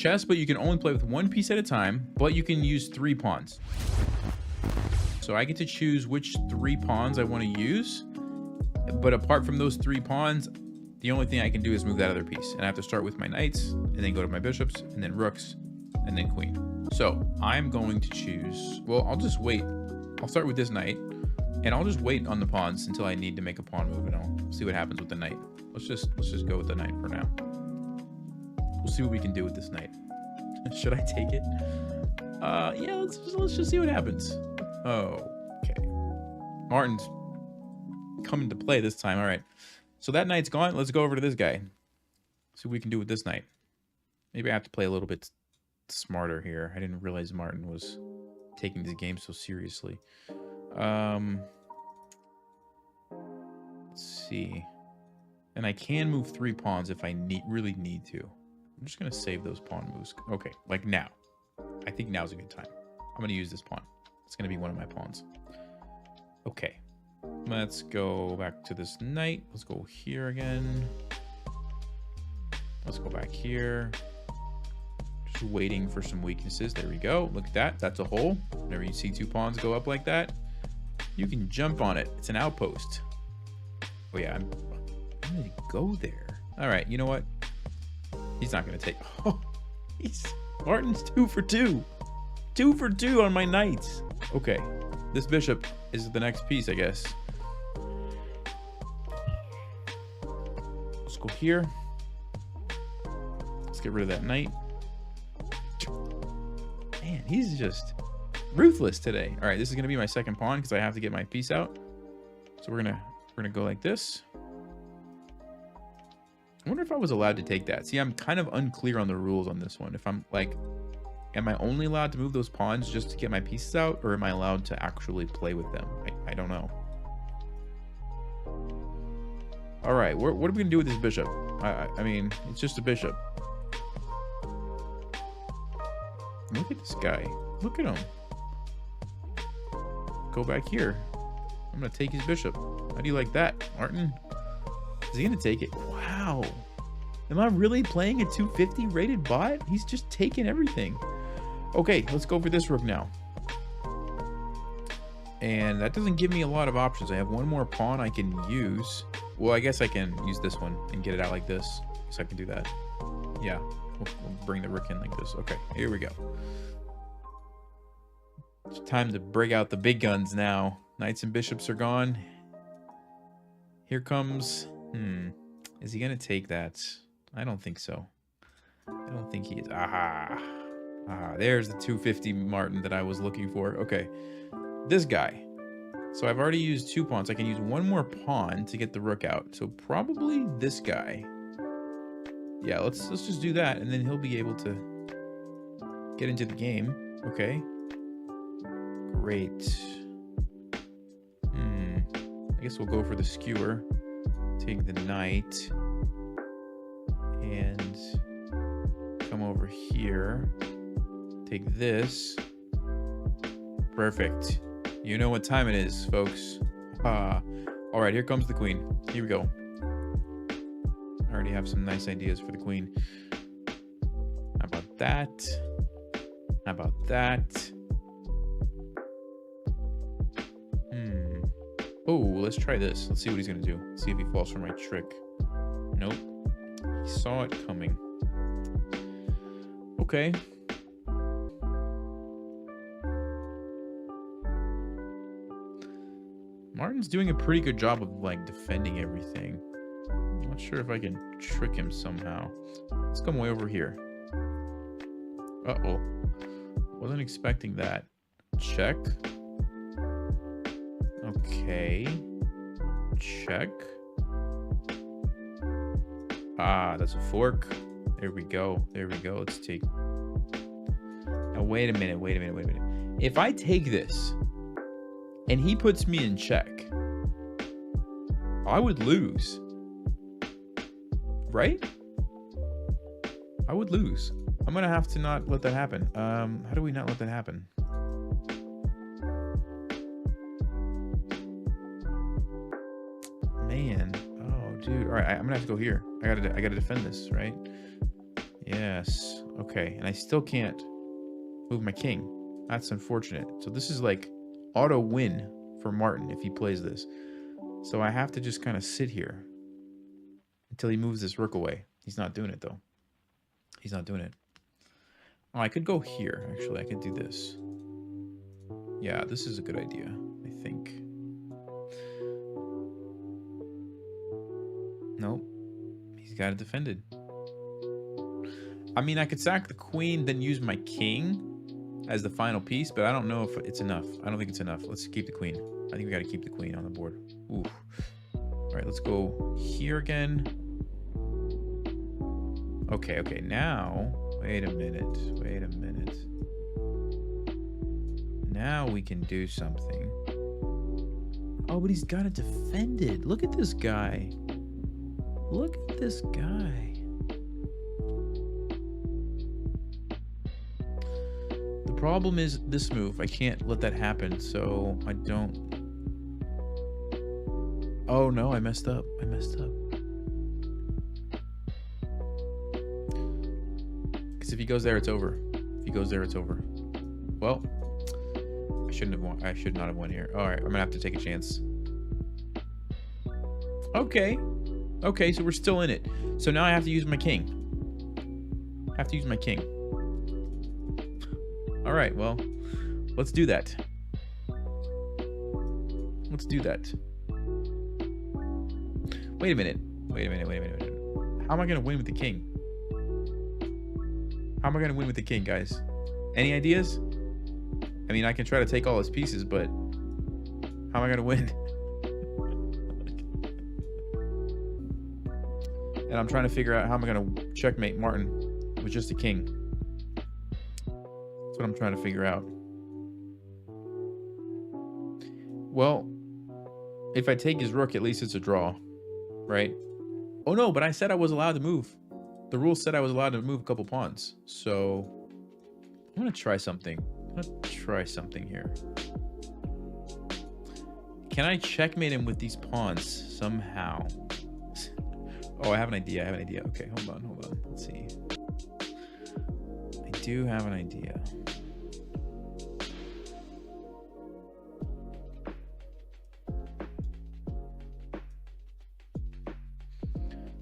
chess, but you can only play with one piece at a time, but you can use 3 pawns. So I get to choose which 3 pawns I want to use. But apart from those 3 pawns, the only thing I can do is move that other piece. And I have to start with my knights, and then go to my bishops, and then rooks, and then queen. So I'm going to choose, well, I'll just wait. I'll start with this knight, and I'll just wait on the pawns until I need to make a pawn move, and I'll see what happens with the knight. Let's just go with the knight for now. We'll see what we can do with this knight. Should I take it? Yeah, let's just see what happens. Oh, okay. Martin's coming to play this time. All right. So that knight's gone. Let's go over to this guy. See what we can do with this knight. Maybe I have to play a little bit smarter here. I didn't realize Martin was taking this game so seriously. Let's see. And I can move 3 pawns if I really need to. I'm just going to save those pawn moves. Okay, like now. I think now's a good time. I'm going to use this pawn. It's going to be one of my pawns. Okay. Let's go back to this knight. Let's go here again. Let's go back here. Just waiting for some weaknesses. There we go. Look at that. That's a hole. Whenever you see 2 pawns go up like that, you can jump on it. It's an outpost. Oh yeah, I'm going to go there. All right, you know what? He's not going to take... Oh, Martin's 2 for 2. 2 for 2 on my knights. Okay, this bishop is the next piece, I guess. Let's go here. Let's get rid of that knight. Man, he's just ruthless today. All right, this is going to be my second pawn because I have to get my piece out. So we're gonna go like this. I wonder if I was allowed to take that. See, I'm kind of unclear on the rules on this one. If I'm like, am I only allowed to move those pawns just to get my pieces out, or am I allowed to actually play with them? I don't know. All right, what are we gonna do with this bishop? I mean, it's just a bishop. Look at this guy. Look at him. Go back here. I'm gonna take his bishop. How do you like that, Martin? Is he gonna take it? Wow. Am I really playing a 250 rated bot? He's just taking everything. Okay, let's go for this rook now. And that doesn't give me a lot of options. I have one more pawn I can use. Well, I guess I can use this one and get it out like this. So I can do that. Yeah, we'll bring the rook in like this. Okay, here we go. It's time to break out the big guns now. Knights and bishops are gone. Here comes... Is he going to take that? I don't think so. I don't think he is. Aha. There's the 250 Martin that I was looking for. Okay. This guy. So I've already used 2 pawns. I can use one more pawn to get the rook out. So probably this guy. Yeah, let's just do that, and then he'll be able to get into the game. Okay. Great. I guess we'll go for the skewer. Take the knight and come over here. Take this. Perfect. You know what time it is, folks. All right, here comes the queen. Here we go. I already have some nice ideas for the queen. How about that? How about that? Oh, let's try this. Let's see what he's gonna do. See if he falls for my trick. Nope. He saw it coming. Okay. Martin's doing a pretty good job of like defending everything. I'm not sure if I can trick him somehow. Let's come way over here. Uh-oh. Wasn't expecting that. Check. Okay. Check. That's a fork. There we go. There we go. Let's take... Now, wait a minute. If I take this and he puts me in check, I would lose. Right? I would lose. I'm going to have to not let that happen. How do we not let that happen? Man. Oh, dude. All right, I'm gonna have to go here. I gotta defend this, right? Yes. Okay. And I still can't move my king. That's unfortunate. So this is like auto win for Martin if he plays this. So I have to just kind of sit here until he moves this rook away. He's not doing it, though. He's not doing it. Oh, I could go here. Actually, I could do this. Yeah, this is a good idea, I think. Nope. He's got it defended. I mean, I could sack the queen, then use my king as the final piece, but I don't know if it's enough. I don't think it's enough. Let's keep the queen. I think we got to keep the queen on the board. Ooh. All right, let's go here again. Okay, okay. Now, wait a minute. Wait a minute. Now we can do something. Oh, but he's got it defended. Look at this guy. Look at this guy. The problem is this move. I can't let that happen, so I don't... Oh, no, I messed up. I messed up. Because if he goes there, it's over. If he goes there, it's over. Well, I shouldn't have won. I should not have won here. All right, I'm going to have to take a chance. Okay. Okay, so we're still in it. So now I have to use my king. I have to use my king. All right, well, let's do that. Let's do that. Wait a minute. Wait a minute. Wait a minute. Wait a minute. How am I going to win with the king? How am I going to win with the king, guys? Any ideas? I mean, I can try to take all his pieces, but how am I going to win? And I'm trying to figure out how am I going to checkmate Martin with just a king. That's what I'm trying to figure out. Well, if I take his rook, at least it's a draw, right? Oh no, but I said I was allowed to move. The rules said I was allowed to move a couple pawns. So I'm going to try something. I'm going to try something here. Can I checkmate him with these pawns somehow? Oh, I have an idea. I have an idea. Okay, hold on, hold on. Let's see. I do have an idea.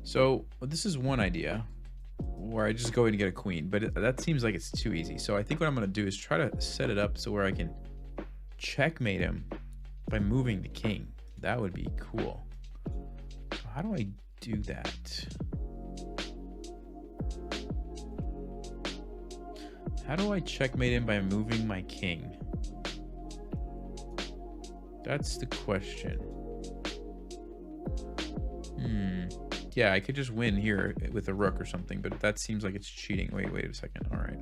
So this is one idea where I just go in and get a queen, but that seems like it's too easy. So I think what I'm going to do is try to set it up so where I can checkmate him by moving the king. That would be cool. So how do I do that? How do I checkmate him by moving my king? That's the question. Yeah, I could just win here with a rook or something, but that seems like it's cheating. Wait a second. All right.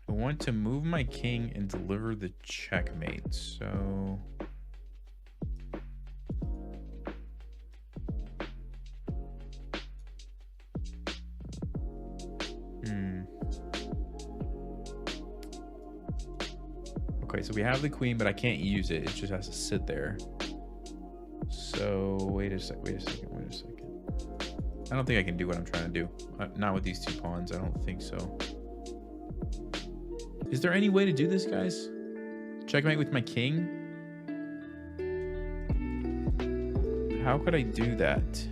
I want to move my king and deliver the checkmate. So okay, so we have the queen, but I can't use it. It just has to sit there. So wait a second. I don't think I can do what I'm trying to do. Not with these two pawns. I don't think so. Is there any way to do this, guys? Checkmate with my king? How could I do that?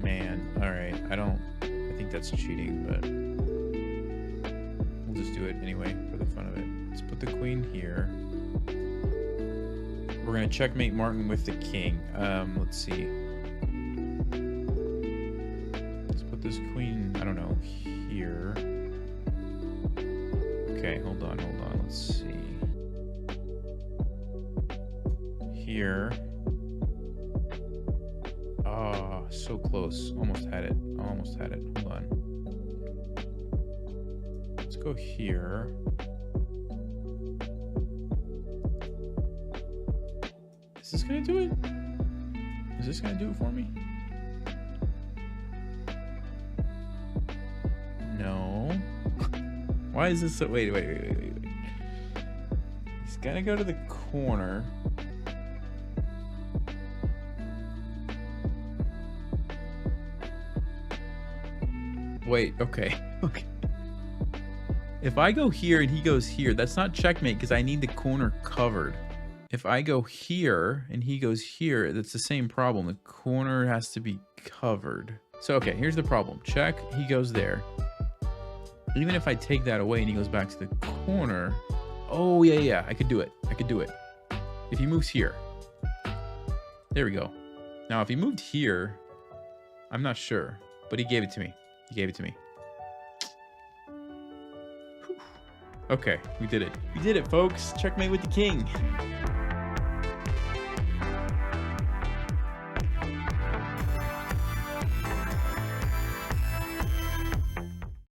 Man, all right. I think that's cheating, but we'll just do it anyway for the fun of it. Let's put the queen here. We're going to checkmate Martin with the king. Let's see. Let's put this queen, I don't know, here. Okay, hold on. Let's see. Here. Ah, oh, so close. Almost had it. Hold on. Let's go here. Is this gonna do it? Is this gonna do it for me? No. Why is this so... Wait. He's gonna go to the corner. Wait, okay. Okay. If I go here and he goes here, that's not checkmate because I need the corner covered. If I go here and he goes here, that's the same problem. The corner has to be covered. So, okay, here's the problem. Check, he goes there. Even if I take that away and he goes back to the corner. Oh, yeah, I could do it. I could do it. If he moves here. There we go. Now, if he moved here, I'm not sure. But he gave it to me. He gave it to me. Okay, we did it. We did it, folks. Checkmate with the king.